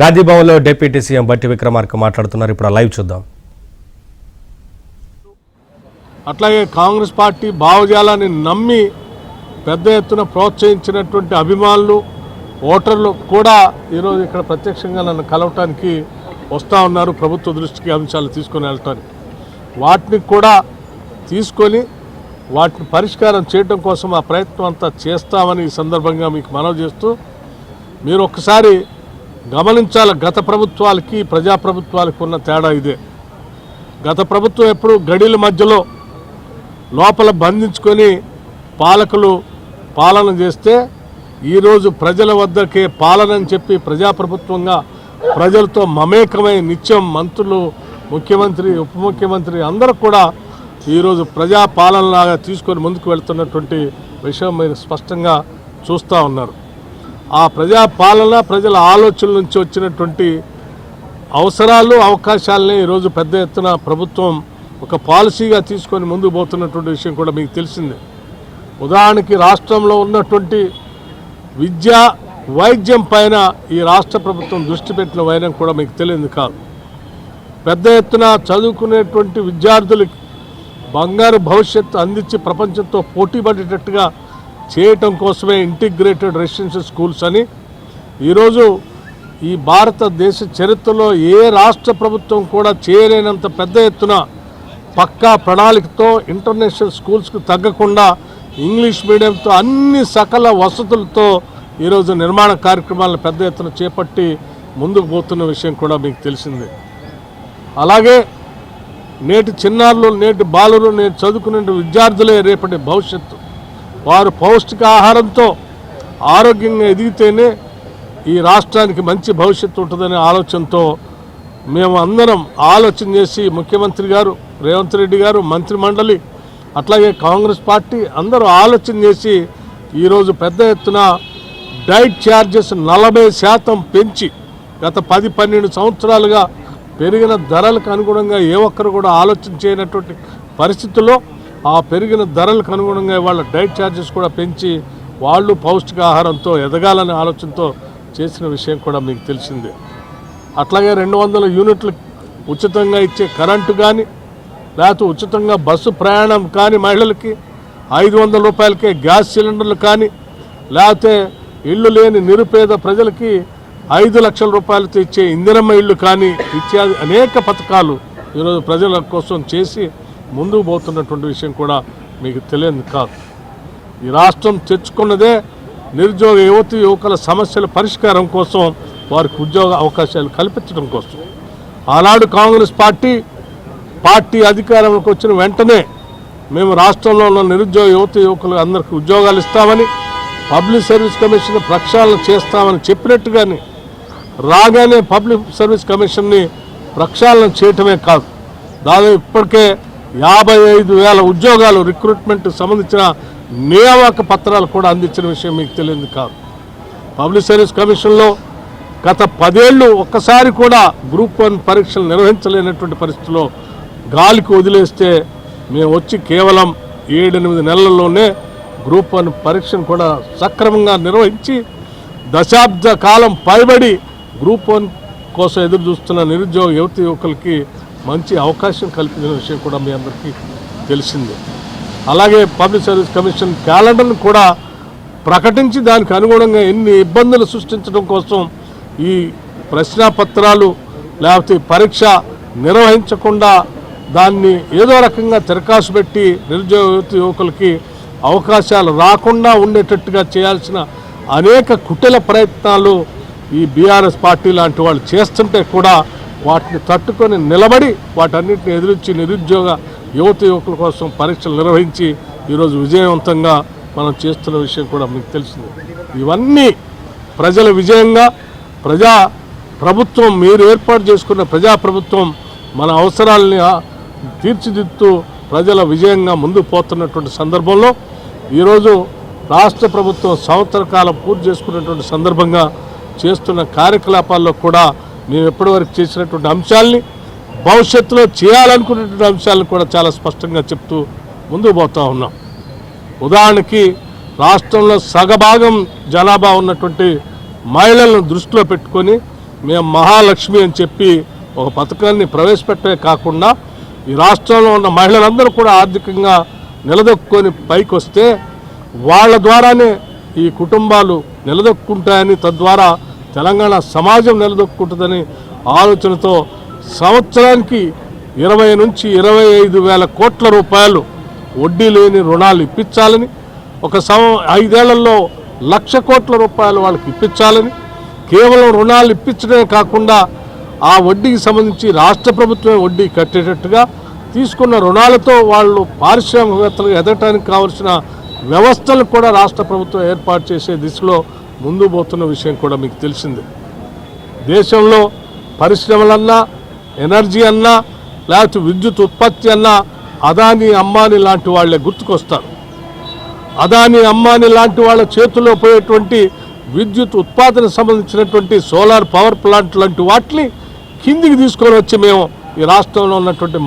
గాంధీ భవన్లో deputy CM బట్టి విక్రమార్క మాట్లాడుతున్నారు. ఇప్పుడు లైవ్ చూద్దాం. అట్లాగే కాంగ్రెస్ పార్టీ భావజాలాన్ని నమ్మి పెద్ద ఎత్తున ప్రోత్సహించినటువంటి అభిమానులు ఓటర్లు కూడా ఈరోజు ఇక్కడ ప్రత్యక్షంగా నన్ను కలవటానికి వస్తూ ఉన్నారు. ప్రభుత్వ దృష్టికి అంశాలు తీసుకొని వెళ్ళటానికి వాటిని కూడా తీసుకొని వాటిని పరిష్కారం చేయడం కోసం ఆ ప్రయత్నం అంతా చేస్తామని ఈ సందర్భంగా మీకు మనవి చేస్తూ, మీరు ఒక్కసారి గమనించాలి, గత ప్రభుత్వాలకి ప్రజాప్రభుత్వాలకు ఉన్న తేడా ఇదే. గత ప్రభుత్వం ఎప్పుడు గడిల మధ్యలో లోపల బంధించుకొని పాలకులు పాలన చేస్తే ఈరోజు ప్రజల వద్దకే పాలన అని చెప్పి ప్రజాప్రభుత్వంగా ప్రజలతో మమేకమై నిత్యం మంత్రులు, ముఖ్యమంత్రి, ఉప ముఖ్యమంత్రి అందరూ కూడా ఈరోజు ప్రజాపాలనలాగా తీసుకొని ముందుకు వెళ్తున్నటువంటి విషయం మీరు స్పష్టంగా చూస్తూ ఉన్నారు. ఆ ప్రజాపాలన ప్రజల ఆలోచనల నుంచి వచ్చినటువంటి అవసరాలు, అవకాశాలని ఈరోజు పెద్ద ఎత్తున ప్రభుత్వం ఒక పాలసీగా తీసుకొని ముందుకు పోతున్నటువంటి విషయం కూడా మీకు తెలిసిందే. ఉదాహరణకి రాష్ట్రంలో ఉన్నటువంటి విద్య, వైద్యం పైన ఈ రాష్ట్ర ప్రభుత్వం దృష్టి పెట్టిన వైనం కూడా మీకు తెలియదు కాదు. పెద్ద ఎత్తున చదువుకునేటువంటి విద్యార్థులకి బంగారు భవిష్యత్తు అందించి ప్రపంచంతో పోటీ పడేటట్టుగా చేయటం కోసమే ఇంటిగ్రేటెడ్ రెసిడెన్షియల్ స్కూల్స్ అని ఈరోజు ఈ భారతదేశ చరిత్రలో ఏ రాష్ట్ర ప్రభుత్వం కూడా చేయలేనంత పెద్ద ఎత్తున పక్కా ప్రణాళికతో ఇంటర్నేషనల్ స్కూల్స్కు తగ్గకుండా ఇంగ్లీష్ మీడియంతో అన్ని సకల వసతులతో ఈరోజు నిర్మాణ కార్యక్రమాలను పెద్ద ఎత్తున చేపట్టి ముందుకు పోతున్న విషయం కూడా మీకు తెలిసిందే. అలాగే నేటి చిన్నారులు, నేటి బాలురు, నేటి చదువుకునే విద్యార్థులే రేపటి భవిష్యత్తు. వారు పౌష్టికాహారంతో ఆరోగ్యంగా ఎదిగితేనే ఈ రాష్ట్రానికి మంచి భవిష్యత్తు ఉంటుందనే ఆలోచనతో మేము అందరం ఆలోచన చేసి ముఖ్యమంత్రి గారు రేవంత్ రెడ్డి గారు, మంత్రిమండలి, అట్లాగే కాంగ్రెస్ పార్టీ అందరూ ఆలోచన చేసి ఈరోజు పెద్ద ఎత్తున డైట్ ఛార్జెస్ 40% పెంచి గత 10-12 సంవత్సరాలుగా పెరిగిన ధరలకు అనుగుణంగా ఏ ఒక్కరు కూడా ఆలోచన చేయనటువంటి పరిస్థితుల్లో ఆ పెరిగిన ధరలకు అనుగుణంగా వాళ్ళ డైట్ ఛార్జెస్ కూడా పెంచి వాళ్ళు పౌష్టికాహారంతో ఎదగాలనే ఆలోచనతో చేసిన విషయం కూడా మీకు తెలిసిందే. అట్లాగే 200 యూనిట్లు ఉచితంగా ఇచ్చే కరెంటు కానీ, లేకపోతే ఉచితంగా బస్సు ప్రయాణం కానీ, మహిళలకి 500 రూపాయలకే గ్యాస్ సిలిండర్లు కానీ, లేకపోతే ఇళ్ళు లేని నిరుపేద ప్రజలకి 5 లక్షల రూపాయలతో ఇచ్చే ఇందిరమ్మ ఇళ్ళు కానీ, ఇత్యాది అనేక పథకాలు ఈరోజు ప్రజల కోసం చేసి ముందుకు పోతున్నటువంటి విషయం కూడా మీకు తెలియదు కాదు. ఈ రాష్ట్రం తెచ్చుకున్నదే నిరుద్యోగ యువతి యువకుల సమస్యల పరిష్కారం కోసం, వారికి ఉద్యోగ అవకాశాలు కల్పించడం కోసం. ఆనాడు కాంగ్రెస్ పార్టీ అధికారంలోకి వచ్చిన వెంటనే మేము రాష్ట్రంలో ఉన్న నిరుద్యోగ యువతి యువకులు అందరికీ ఉద్యోగాలు ఇస్తామని, పబ్లిక్ సర్వీస్ కమిషన్ ప్రక్షాళన చేస్తామని చెప్పినట్టుగానే రాగానే పబ్లిక్ సర్వీస్ కమిషన్ని ప్రక్షాళన చేయటమే కాదు, దాదాపు ఇప్పటికే 55,000 ఉద్యోగాలు రిక్రూట్మెంట్ సంబంధించిన నియామక పత్రాలు కూడా అందించిన విషయం మీకు తెలియదు కాదు. పబ్లిక్ సర్వీస్ కమిషన్లో గత 10 ఏళ్ళు ఒక్కసారి కూడా గ్రూప్ 1 పరీక్షలు నిర్వహించలేనటువంటి పరిస్థితిలో గాలికి వదిలేస్తే మేము వచ్చి కేవలం 7-8 నెలల్లోనే గ్రూప్ 1 పరీక్షను కూడా సక్రమంగా నిర్వహించి దశాబ్ద కాలం పైబడి గ్రూప్ 1 కోసం ఎదురు చూస్తున్న నిరుద్యోగ యువతి యువకులకి మంచి అవకాశం కల్పించిన విషయం కూడా మీ అందరికీ తెలిసిందే. అలాగే పబ్లిక్ సర్వీస్ కమిషన్ క్యాలెండర్ను కూడా ప్రకటించి దానికి అనుగుణంగా ఎన్ని ఇబ్బందులు సృష్టించడం కోసం ఈ ప్రశ్నాపత్రాలు లేకపోతే పరీక్ష నిర్వహించకుండా దాన్ని ఏదో రకంగా తిరకాసు పెట్టి నిరుద్యోగ యువతి యువకులకి అవకాశాలు రాకుండా ఉండేటట్టుగా చేయాల్సిన అనేక కుటిల ప్రయత్నాలు ఈ బీఆర్ఎస్ పార్టీ లాంటి వాళ్ళు చేస్తుంటే కూడా వాటిని తట్టుకొని నిలబడి వాటన్నిటిని ఎదిరించి నిరుద్యోగ యువతి యువకుల కోసం పరీక్షలు నిర్వహించి ఈరోజు విజయవంతంగా మనం చేస్తున్న విషయం కూడా మీకు తెలిసింది. ఇవన్నీ ప్రజల విజయంగా ప్రభుత్వం మీరు ఏర్పాటు చేసుకున్న ప్రజాప్రభుత్వం మన అవసరాలని తీర్చిదిద్దుతూ ప్రజల విజయంగా ముందుకు పోతున్నటువంటి సందర్భంలో ఈరోజు రాష్ట్ర ప్రభుత్వం సంవత్సర కాలం పూర్తి చేసుకున్నటువంటి సందర్భంగా చేస్తున్న కార్యకలాపాల్లో కూడా మేము ఎప్పటివరకు చేసినటువంటి అంశాలని, భవిష్యత్తులో చేయాలనుకునేటువంటి అంశాలను కూడా చాలా స్పష్టంగా చెప్తూ ముందుకు పోతూ ఉన్నాం. ఉదాహరణకి రాష్ట్రంలో సగభాగం జనాభా ఉన్నటువంటి మహిళలను దృష్టిలో పెట్టుకొని మేము మహాలక్ష్మి అని చెప్పి ఒక పథకాన్ని ప్రవేశపెట్టే కాకుండా ఈ రాష్ట్రంలో ఉన్న మహిళలందరూ కూడా ఆర్థికంగా నిలదొక్కుని పైకి వస్తే వాళ్ళ ద్వారానే ఈ కుటుంబాలు నిలదొక్కుంటాయని, తద్వారా తెలంగాణ సమాజం నిలదొక్కుంటుందని ఆలోచనతో సంవత్సరానికి 20 నుంచి 25 వేల కోట్ల రూపాయలు వడ్డీ లేని రుణాలు ఇప్పించాలని, ఒక 5 ఏళ్లలో 1,00,000 కోట్ల రూపాయలు వాళ్ళకి ఇప్పించాలని, కేవలం రుణాలు ఇప్పించడమే కాకుండా ఆ వడ్డీకి సంబంధించి రాష్ట్ర ప్రభుత్వమే వడ్డీ కట్టేటట్టుగా తీసుకున్న రుణాలతో వాళ్ళు పారిశ్రామికవేత్తలుగా ఎదగటానికి కావాల్సిన వ్యవస్థలు కూడా రాష్ట్ర ప్రభుత్వం ఏర్పాటు చేసే దిశలో ముందు పోతున్న విషయం కూడా మీకు తెలిసిందే. దేశంలో పరిశ్రమలన్నా, ఎనర్జీ అన్నా, లేకపోతే విద్యుత్ ఉత్పత్తి అన్నా అదానీ అంబానీ లాంటి వాళ్ళే గుర్తుకొస్తారు. అదానీ అంబానీ లాంటి వాళ్ళ చేతుల్లో పోయేటువంటి విద్యుత్ ఉత్పాదనకు సంబంధించినటువంటి సోలార్ పవర్ ప్లాంట్ లాంటి వాటిని కిందికి తీసుకొని వచ్చి మేము ఈ రాష్ట్రంలో ఉన్నటువంటి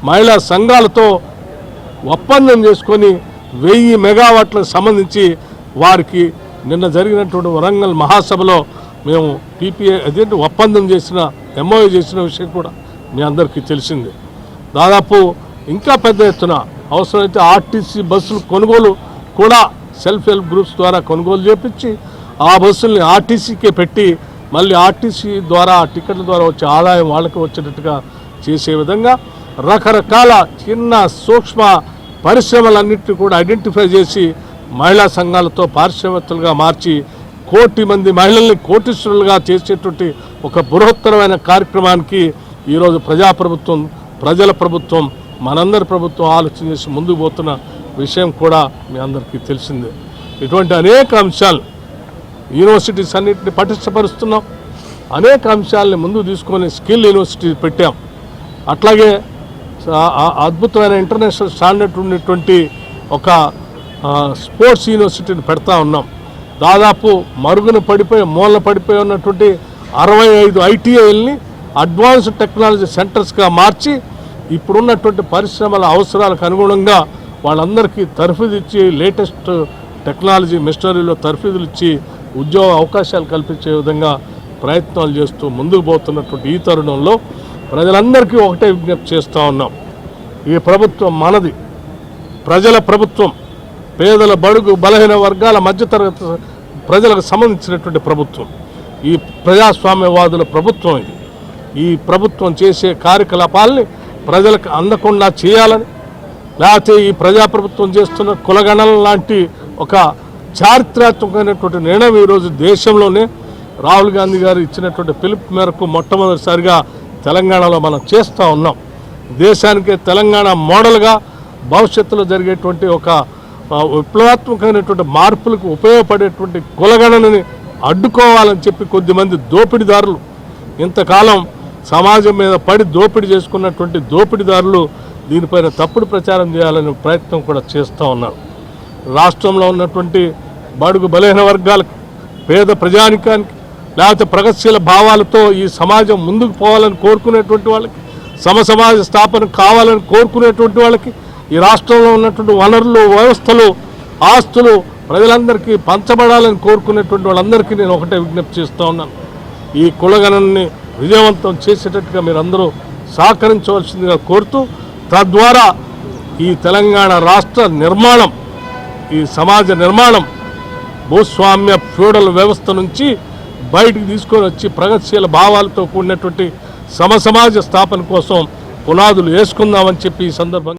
మహిళా సంఘాలతో ఒప్పందం చేసుకొని 1000 మెగావాట్లకు సంబంధించి వారికి నిన్న జరిగినటువంటి వరంగల్ మహాసభలో మేము ఒప్పందం చేసిన ఎంఓయూ చేసిన విషయం కూడా మీ అందరికీ తెలిసిందే. దాదాపు ఇంకా పెద్ద ఎత్తున అవసరమైతే ఆర్టీసీ బస్సులు కొనుగోలు కూడా సెల్ఫ్ హెల్ప్ గ్రూప్స్ ద్వారా కొనుగోలు చేపించి ఆ బస్సుల్ని ఆర్టీసీకే పెట్టి మళ్ళీ ఆర్టీసీ ద్వారా టికెట్ల ద్వారా వచ్చే ఆదాయం వాళ్ళకి వచ్చేటట్టుగా చేసే విధంగా రకరకాల చిన్న సూక్ష్మ పరిశ్రమలన్నింటినీ కూడా ఐడెంటిఫై చేసి మహిళా సంఘాలతో పారిశ్రామికవేత్తలుగా మార్చి 1 కోటి మంది మహిళల్ని కోటీశ్వరులుగా చేసేటువంటి ఒక బృహత్తరమైన కార్యక్రమానికి ఈరోజు ప్రజల ప్రభుత్వం మనందరి ప్రభుత్వం ఆలోచన చేసి ముందుకు పోతున్న విషయం కూడా మీ అందరికీ తెలిసిందే. ఇటువంటి అనేక అంశాలు యూనివర్సిటీస్ అన్నింటినీ పటిష్టపరుస్తున్నాం. అనేక అంశాలని ముందుకు తీసుకొని స్కిల్ యూనివర్సిటీ పెట్టాం. అట్లాగే అద్భుతమైన ఇంటర్నేషనల్ స్టాండర్డ్ ఉన్నటువంటి ఒక స్పోర్ట్స్ యూనివర్సిటీని పెడతా ఉన్నాం. దాదాపు మూలన పడిపోయి ఉన్నటువంటి 65 ఐటీఐల్ని అడ్వాన్స్డ్ టెక్నాలజీ సెంటర్స్గా మార్చి ఇప్పుడున్నటువంటి పరిశ్రమల అవసరాలకు అనుగుణంగా వాళ్ళందరికీ తర్ఫీదు ఇచ్చి లేటెస్ట్ టెక్నాలజీ మిషనరీలో తర్ఫీదులు ఇచ్చి ఉద్యోగ అవకాశాలు కల్పించే విధంగా ప్రయత్నాలు చేస్తూ ముందుకు పోతున్నటువంటి ఈ తరుణంలో ప్రజలందరికీ ఒకటే విజ్ఞప్తి చేస్తూ ఉన్నాం. ఈ ప్రభుత్వం మనది, ప్రజల ప్రభుత్వం, పేదల బడుగు బలహీన వర్గాల మధ్యతరగతి ప్రజలకు సంబంధించినటువంటి ప్రభుత్వం. ఈ ప్రజాస్వామ్యవాదుల ప్రభుత్వం ఇది. ఈ ప్రభుత్వం చేసే కార్యకలాపాలని ప్రజలకు అందకుండా చేయాలని, లేకపోతే ఈ ప్రజాప్రభుత్వం చేస్తున్న కులగణన లాంటి ఒక చారిత్రాత్మకమైనటువంటి నిర్ణయం ఈరోజు దేశంలోనే రాహుల్ గాంధీ గారు ఇచ్చినటువంటి పిలుపు మేరకు మొట్టమొదటిసారిగా తెలంగాణలో మనం చేస్తూ ఉన్నాం. దేశానికే తెలంగాణ మోడల్గా భవిష్యత్తులో జరిగేటువంటి ఒక విప్లవాత్మకమైనటువంటి మార్పులకు ఉపయోగపడేటువంటి కులగణనని అడ్డుకోవాలని చెప్పి కొద్దిమంది దోపిడీదారులు ఇంతకాలం సమాజం మీద పడి దోపిడీ చేసుకున్నటువంటి దోపిడీదారులు దీనిపైన తప్పుడు ప్రచారం చేయాలనే ప్రయత్నం కూడా చేస్తూ ఉన్నారు. రాష్ట్రంలో ఉన్నటువంటి బడుగు బలహీన వర్గాలకు, పేద ప్రజానికానికి, లేకపోతే ప్రగతిశీల భావాలతో ఈ సమాజం ముందుకు పోవాలని కోరుకునేటువంటి వాళ్ళకి, సమసమాజ స్థాపన కావాలని కోరుకునేటువంటి వాళ్ళకి, ఈ రాష్ట్రంలో ఉన్నటువంటి వనరులు, వ్యవస్థలు, ఆస్తులు ప్రజలందరికీ పంచబడాలని కోరుకునేటువంటి వాళ్ళందరికీ నేను ఒకటే విజ్ఞప్తి చేస్తూ ఉన్నాను. ఈ కులగణనని విజయవంతం చేసేటట్టుగా మీరందరూ సహకరించవలసిందిగా కోరుతూ, తద్వారా ఈ తెలంగాణ రాష్ట్ర నిర్మాణం, ఈ సమాజ నిర్మాణం భూస్వామ్య ఫ్యూడల్ వ్యవస్థ నుంచి బయటికి తీసుకొని వచ్చి ప్రగతిశీల భావాలతో కూడినటువంటి సమసమాజ స్థాపన కోసం పునాదులు వేసుకుందామని చెప్పి ఈ సందర్భంగా